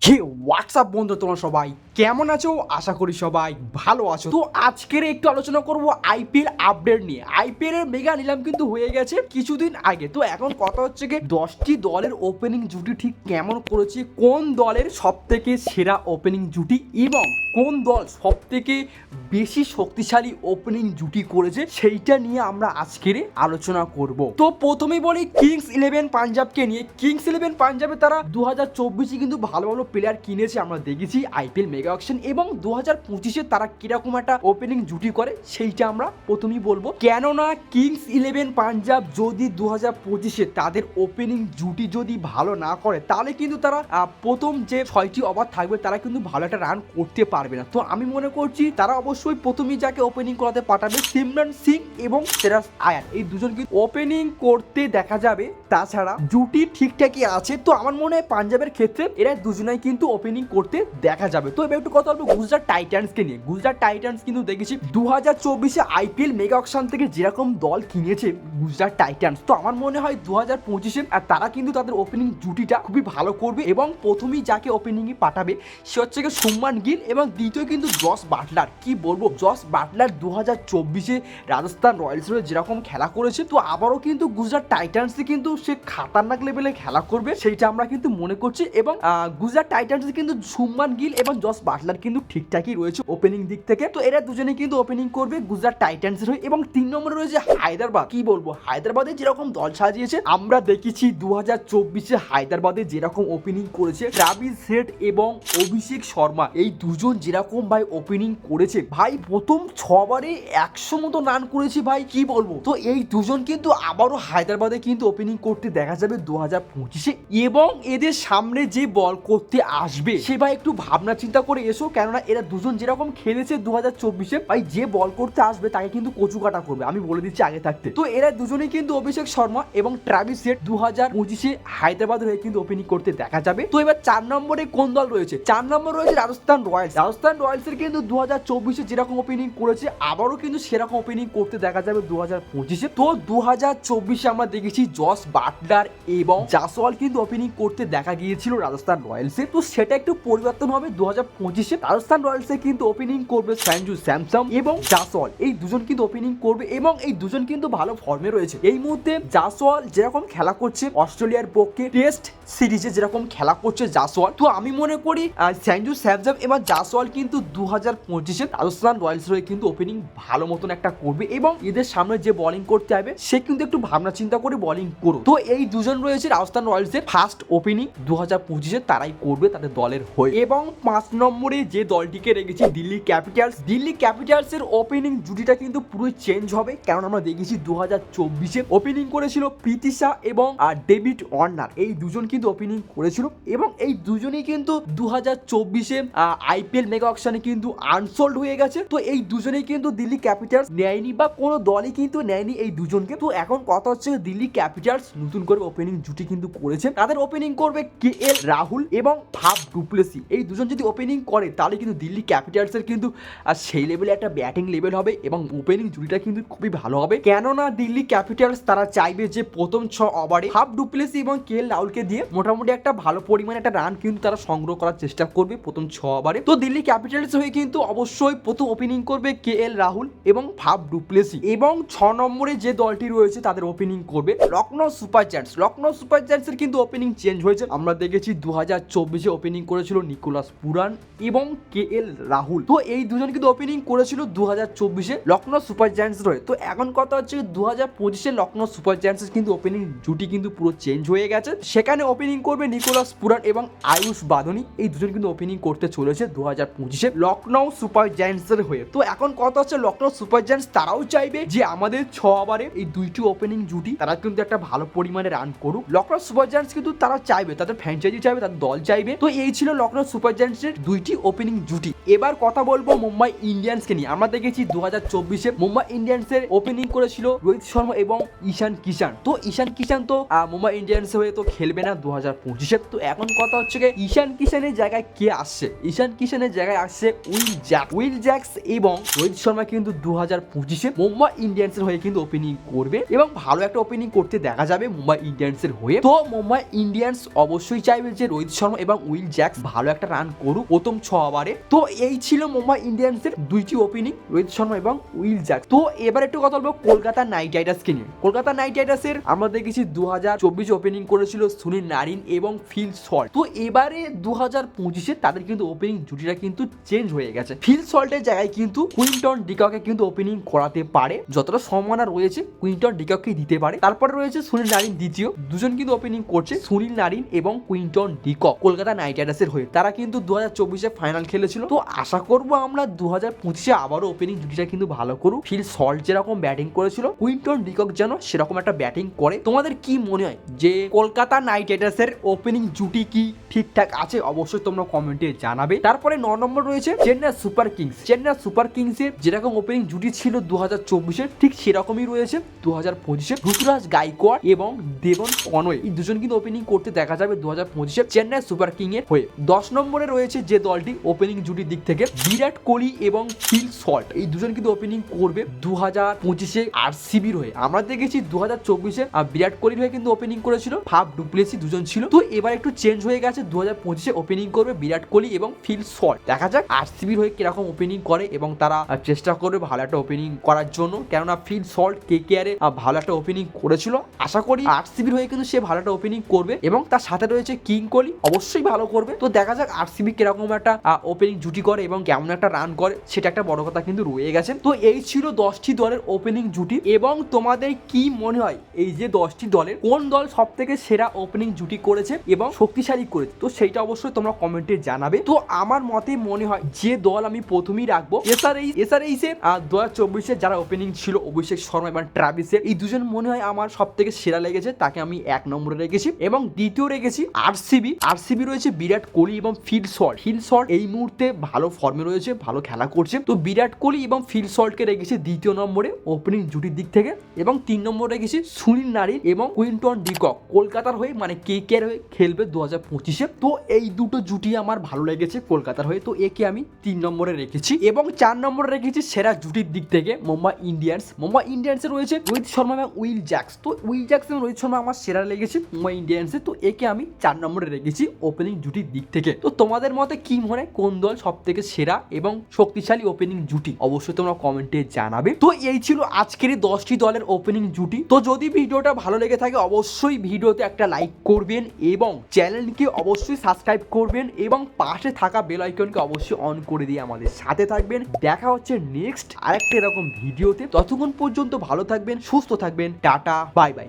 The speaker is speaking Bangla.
হে হোয়াটসঅ্যাপ বন্ধু, তোমরা সবাই কেমন আছো? আশা করি সবাই ভালো আছো। তো আজকের একটু আলোচনা করব আইপিএল আপডেট নিয়ে। আইপিএল এর মেগা নিলাম কিন্তু হয়ে গেছে কিছুদিন আগে। তো এখন কথা হচ্ছে কি 10টি দলের ওপেনিং জুটি ঠিক কেমন করেছে, কোন দলের সবথেকে সেরা ওপেনিং জুটি এবং কোন দল সবথেকে বেশি শক্তিশালী ওপেনিং জুটি করেছে সেইটা নিয়ে আমরা আজকের আলোচনা করব। তো প্রথমেই বলি কিংস ইলেভেন পাঞ্জাবকে নিয়ে। কিংস ইলেভেন পাঞ্জাবে তারা 2024 কিন্তু ভালো ভালো প্লেয়ার কিনেছে, আমরা দেখেছি আইপিএল মেগা অকশন, এবং 2025 তারা কিরকম একটা ওপেনিং জুটি করে সেইটা আমরা প্রথমেই বলবো। কেননা কিংস ইলেভেন পাঞ্জাব যদি 2025 তাদের ওপেনিং জুটি যদি ভালো না করে তাহলে কিন্তু তারা প্রথম যে 6টি ওভার থাকবে তারা কিন্তু ভালো একটা রান করতে পারবে না। তো আমি মনে করছি তারা অবশ্যই প্রথমেই যাকে ওপেনিং করাতে পাঠাবে সিমরন সিং এবং শ্রেয়াস আয়ার, এই দুজন কিন্তু ওপেনিং করতে দেখা যাবে। তাছাড়া জুটি ঠিকঠাকই আছে, তো আমার মনে হয় পাঞ্জাবের ক্ষেত্রে এরা দুজনাই কিন্তু ওপেনিং করতে দেখা যাবে। তো এবার একটু কথা বলবো গুজরাট টাইটান্সকে নিয়ে। গুজরাট টাইটান্স কিন্তু দেখেছি 2024 আইপিএল মেগা অকশন থেকে যেরকম দল কিনেছে গুজরাট টাইটান্স, তো আমার মনে হয় 2025 আর তারা কিন্তু তাদের ওপেনিং জুটিটা খুবই ভালো করবে এবং প্রথমেই যাকে ওপেনিংয়ে পাঠাবে সে হচ্ছে শুভমান গিল এবং দ্বিতীয় কিন্তু জস বাটলার। কি বলবো, জস বাটলার 2024 রাজস্থান রয়্যালসের যেরকম খেলা করেছে, তো আবারও কিন্তু গুজরাট টাইটান্সে কিন্তু সে খাতারনাক লেভেলে খেলা করবে সেইটা আমরা কিন্তু মনে করছি। এবং গুজরাট টাইটান্সে কিন্তু শুভমান গিল এবং জস বাটলার কিন্তু ঠিকঠাকই রয়েছে ওপেনিং দিক থেকে। তো এরা দুজনেই কিন্তু ওপেনিং করবে গুজরাট টাইটান্সের হয়ে। এবং 3 নম্বরে রয়েছে হায়দ্রাবাদ। কি বলবো, হায়দ্রাবাদে যেরকম দল সাজিয়েছে আমরা দেখেছি 2024 হায়দ্রাবাদে যেরকম ওপেনিং করেছে ট্রাভিস হেড এবং অভিষেক শর্মা, এই দুজন যেরকম ভাই ওপেনিং করেছে ভাই, প্রথম 6 ওভারে 100 মতো রান করেছে ভাই, কি বলবো। তো এই দুজন কিন্তু আবারও হায়দ্রাবাদে কিন্তু ওপেনিং করতে দেখা যাবে 2025 এবং এদের সামনে যে বল করতে আসবে সে ভাই একটু ভাবনা চিন্তা করে এসো, কেননা এরা দুজন যেরকম খেলেছে 2024 ভাই, যে বল করতে আসবে তাকে কিন্তু কচু কাটা করবে, আমি বলে দিচ্ছি আগে থাকতে। তো এরা দুজনেই কিন্তু অভিষেক শর্মা এবং ট্রাভিস হেড 2025 হায়দ্রাবাদের হয়ে কিন্তু ওপেনিং করতে দেখা যাবে। তো এবার 4 নম্বরে কোন দল রয়েছে? 4 নম্বর রয়েছে রাজস্থান রয়্যালস। রাজস্থান রয়্যালসের কিন্তু 2024 যেরকম ওপেনিং করেছে আবারও কিন্তু সেরকম ওপেনিং করতে দেখা যাবে 2025। তো 2024 আমরা দেখেছি জস বাটলার এবং জাসওয়াল কিন্তু ওপেনিং করতে দেখা গিয়েছিল রাজস্থান রয়্যালসে, তো সেটা একটু পরিবর্তন হবে 2025। রাজস্থান রয়্যালসে কিন্তু ওপেনিং করবে সঞ্জু স্যামসন এবং জাসওয়াল, এই দুজন কিন্তু ওপেনিং করবে এবং এই দুজন কিন্তু ভালো ফর্মে রয়েছে এই মুহূর্তে। জাসওয়াল যেরকম খেলা করছে অস্ট্রেলিয়ার পক্ষে টেস্ট সিরিজে যেরকম খেলা করছে জাসওয়াল, তো আমি মনে করি সঞ্জু স্যামসন এবং জাসওয়াল কিন্তু 2025 রাজস্থান রয়্যালস হয়ে কিন্তু ওপেনিং ভালো মতন একটা করবে এবং এদের সামনে যে বোলিং করতে হবে সে কিন্তু একটু ভাবনা চিন্তা করে বোলিং করো। তো এই দুজন রয়েছে রাজস্থান রয়্যালসের ফার্স্ট ওপেনিং 2025 তারাই করবে তাদের দলের হয়ে। এবং 5 নম্বরে যে দলটিকে রেখেছি দিল্লি ক্যাপিটালস। দিল্লি ক্যাপিটালস এর ওপেনিং জুটিটা কিন্তু পুরো চেঞ্জ হবে, কারণ আমরা দেখেছি 2024 ওপেনিং করেছিল প্রীতি শাহ এবং ডেভিড ওয়ার্নার, এই দুজন কিন্তু ওপেনিং করেছিল এবং এই দুজনেই কিন্তু 2024 আইপিএল মেগা অকশনে কিন্তু আনসোল্ড হয়ে গেছে। তো এই দুজনেই কিন্তু দিল্লি ক্যাপিটালস নেয়নি বা কোনো দলই কিন্তু নেয়নি এই দুজনকে। তো এখন কথা হচ্ছে দিল্লি ক্যাপিটালস নতুন করে ওপেনিং জুটি কিন্তু করেছে, তাদের ওপেনিং করবে কেএল রাহুল এবং ফাফ ডুপ্লেসি, এই দুজন যদি ওপেনিং করে তাহলে কিন্তু দিল্লি ক্যাপিটালস এর কিন্তু সেই লেভেলে একটা ব্যাটিং লেভেল হবে এবং ওপেনিং জুটিটা কিন্তু খুবই ভালো হবে। কেননা দিল্লি ক্যাপিটালস তারা চাইবে যে প্রথম 6 ওভারে ফাফ ডুপ্লেসি এবং কেএল রাহুলকে দিয়ে মোটামুটি একটা ভালো পরিমাণে একটা রান কিন্তু তারা সংগ্রহ করার চেষ্টা করবে প্রথম 6 ওভারে। তো দিল্লি ক্যাপিটালস হয়ে কিন্তু অবশ্যই প্রথম ওপেনিং করবে কেএল রাহুল এবং ফাফ ডুপ্লেসি। এবং 6 নম্বরে যে দলটি রয়েছে তাদের ওপেনিং করবে Lucknow super giants. Lucknow super giants এর কিন্তু ওপেনিং চেঞ্জ হয়েছে, আমরা দেখেছি 2024 ওপেনিং করেছিল নিকোলাস পুরান এবং কেএল রাহুল, তো এই দুজন কিন্তু ওপেনিং করেছিল 2024 লখনৌ সুপার জায়ান্টস রয়ে। তো এখন কথা হচ্ছে 2025 লখনৌ সুপার জায়ান্টস কিন্তু ওপেনিং জুটি কিন্তু পুরো চেঞ্জ হয়ে গেছে, সেখানে ওপেনিং করবে নিকোলাস পুরান এবং আয়ুষ বাদনি, এই দুজন কিন্তু ওপেনিং করতে চলেছে 2025 লখনৌ সুপার জায়ান্টস এর হয়ে। তো এখন কথা হচ্ছে লখনৌ সুপার জায়ান্টস তারাও চাইবে যে আমাদের 6 ওভারে এই দুইটি ওপেনিং জুটি তারা কিন্তু একটা ভালো পরিমাণে রান করুক। লখনৌ সুপার জায়ান্টস কিন্তু তারা চাইবে, তাদের ফ্র্যাঞ্চাইজি চাইবে, তাদের দল চাইবে। তো এই ছিল লখনৌ সুপার জায়ান্টসের দুইটি ওপেনিং জুটি। এবার কথা বলবো মুম্বাই ইন্ডিয়ান্সকে নিয়ে। আমরা দেখেছি 2024 মুম্বাই ইন্ডিয়ান্সের ওপেনিং করেছিল রোহিত শর্মা এবং ঈশান কিষান। তো ঈশান কিষান তো মুম্বাই ইন্ডিয়ান্স হয়ে তো খেলবে না 2025। তো এখন কথা হচ্ছে ঈশান কিষানের জায়গায় কে আসছে? ঈশান কিষানের জায়গায় আসছে উইল জ্যাক্স এবং রোহিত শর্মা কিন্তু 2025 মুম্বাই ইন্ডিয়ান্সের হয়ে কিন্তু ওপেনিং করবে এবং ভালো একটা ওপেনিং করতে দেখা যাবে। যাবে মুম্বাই ইন্ডিয়ান্সের হয়ে। তো মুম্বাই ইন্ডিয়ান্স অবশ্যই চাইবে যে রোহিত শর্মা এবং উইল জ্যাক্স ভালো একটা রান করুক প্রথম 6 ওভারে। তো এই ছিল মুম্বাই ইন্ডিয়ান্সের দুইটি ওপেনিং, রোহিত শর্মা এবং উইল জ্যাক্স। তো এবার একটু কথা বলবো কলকাতা নাইট রাইডার্সকে নিয়ে। কলকাতা নাইট রাইডার্সের আমরা দেখেছি 2024 ওপেনিং করেছিল সুনীল নারিন এবং ফিল সল্ট। তো এবারে 2025 তাদের কিন্তু ওপেনিং জুটিটা কিন্তু চেঞ্জ হয়ে গেছে। ফিল সল্টের জায়গায় কিন্তু কুইন্টন ডিককে কিন্তু ওপেনিং করাতে পারে, যতটা সম্ভাবনা রয়েছে কুইন্টন ডিককে দিতে পারে। তারপরে রয়েছে সুনীল নারিন দ্বিতীয়, দুজন কিন্তু ওপেনিং করছে সুনীল নারিন এবং কুইন্টন ডিকক কলকাতা নাইট রাইডার্সের হয়ে। তারা কিন্তু 2024 ফাইনাল খেলেছিল। তো আশা করবো আমরা 2025 আবারও ওপেনিং জুটিটা কিন্তু ভালো করুক। ফিল সল্ট যেরকম ব্যাটিং করেছিল কুইন্টন ডিকক যেন সেরকম একটা ব্যাটিং করে। তোমাদের কি মনে হয় যে কলকাতা নাইট রাইডার্সের ওপেনিং জুটি কি ঠিকঠাক আছে? অবশ্যই তোমরা কমেন্টে জানাবে। তারপরে 9 নম্বর রয়েছে Chennai Super Kings. Chennai Super কিংসের যেরকম ওপেনিং জুটি ছিল 2024 ঠিক সেরকমই রয়েছে 2025। ঋতুরাজ গাইকোয়াড় এবং দেবন কনওয়ে এই দুজন কিন্তু ওপেনিং করতে দেখা যাবে 2025 চেন্নাই সুপার কিং এর হয়ে। 10 নম্বরে রয়েছে যে দলটি ওপেনিং জুটির দিক থেকে বিরাট কোহলি এবং ফিল সল্ট এই দুজন কিন্তু ওপেনিং করবে 2025 আরসিবির হয়ে। আমরা দেখেছি 2024 বিরাট কোহলির হয়ে কিন্তু ওপেনিং করেছিল ফাফ ডুপ্লেসি, দুজন ছিল। তো এবার একটু চেঞ্জ হয়ে গেছে, 2025 ওপেনিং করবে বিরাট কোহলি এবং ফিল সল্ট। দেখা যাক আরসিবির হয়ে কিরকম ওপেনিং করে এবং তারা চেষ্টা করবে ভালো একটা ওপেনিং করার জন্য, কেননা ফিল সল্ট KKR এ ভালো একটা ওপেনিং করেছিল। আশা করি আরসিবির হয়ে কিন্তু সে ভালো একটা ওপেনিং করবে এবং তার সাথে রয়েছে কিং কোহলি, অবশ্যই ভালো করবে। তো দেখা যাক আরসিবি কিরকম একটা ওপেনিং জুটি করে এবং কেমন একটা রান করে, সেটা একটা বড় কথা কিন্তু রয়ে গেছে। তো এই ছিল 10টি দলের ওপেনিং জুটি। এবং তোমাদের কি মনে হয় এই যে 10টি দলের কোন দল সব থেকে সেরা ওপেনিং জুটি করেছে এবং শক্তিশালী করেছে? তো সেইটা অবশ্যই তোমরা কমেন্টে জানাবে। তো আমার মতে মনে হয় যে দল আমি প্রথমেই রাখবো SRH এ 2024 যারা ওপেনিং ছিল অভিষেক শর্মা এবং ট্রাভিসের, এই দুজন মনে হয় আমার সব থেকে সেরা লেগেছে, তাকে আমি 1 নম্বরে রেখেছি। এবং দ্বিতীয় রেখেছি আরসিবি রয়েছে বিরাট কোহলি এবং ফিল সল্ট এই মুহূর্তে ভালো ফর্মে রয়েছে, ভালো খেলা করছে। তো বিরাট কোহলি এবং ফিল সল্টকে রেখেছি দ্বিতীয় নম্বরে ওপেনিং জুটির দিক থেকে। এবং 3 নম্বরে রেখেছি সুনীল নারিন এবং কুইন্টন ডিকক কলকাতার হয়ে মানে KKR হয়ে খেলবে 2025। তো এই দুটো জুটি আমার ভালো লেগেছে কলকাতার হয়ে, তো একে আমি 3 নম্বরে রেখেছি। এবং 4 নম্বরে রেখেছি সেরা জুটির দিক থেকে মুম্বাই ইন্ডিয়ান্সে রয়েছে রোহিত শর্মা এবং উইল জ্যাক্স। তো উইল জ্যাক্স এবং রোহিত শর্মা আমার সেরা লেগেছে মুম্বাই ইন্ডিয়ান্সে, তো একে আমি 4 নম্বরে রেখেছি ওপেনিং জুটির দিক থেকে। তো তোমাদের মতে কি মনে হয় কোন দল সব থেকে সেরা এবং শক্তিশালী ওপেনিং জুটি? অবশ্যই তোমরা কমেন্টে জানাবে। তো এই ছিল আজকের 10টি দলের ওপেনিং জুটি। তো যদি ভিডিওটা ভালো লেগে থাকে অবশ্যই ভিডিওতে একটা লাইক করবেন এবং চ্যানেলকে অবশ্যই সাবস্ক্রাইব করবেন এবং পাশে থাকা বেল আইকনকে অবশ্যই অন করে দিয়ে আমাদের সাথে থাকবেন। দেখা হচ্ছে নেক্সট আরেকটা এরকম ভিডিওতে। ততক্ষণ পর্যন্ত ভালো থাকবেন, সুস্থ থাকবেন, টাটা, বাই বাই।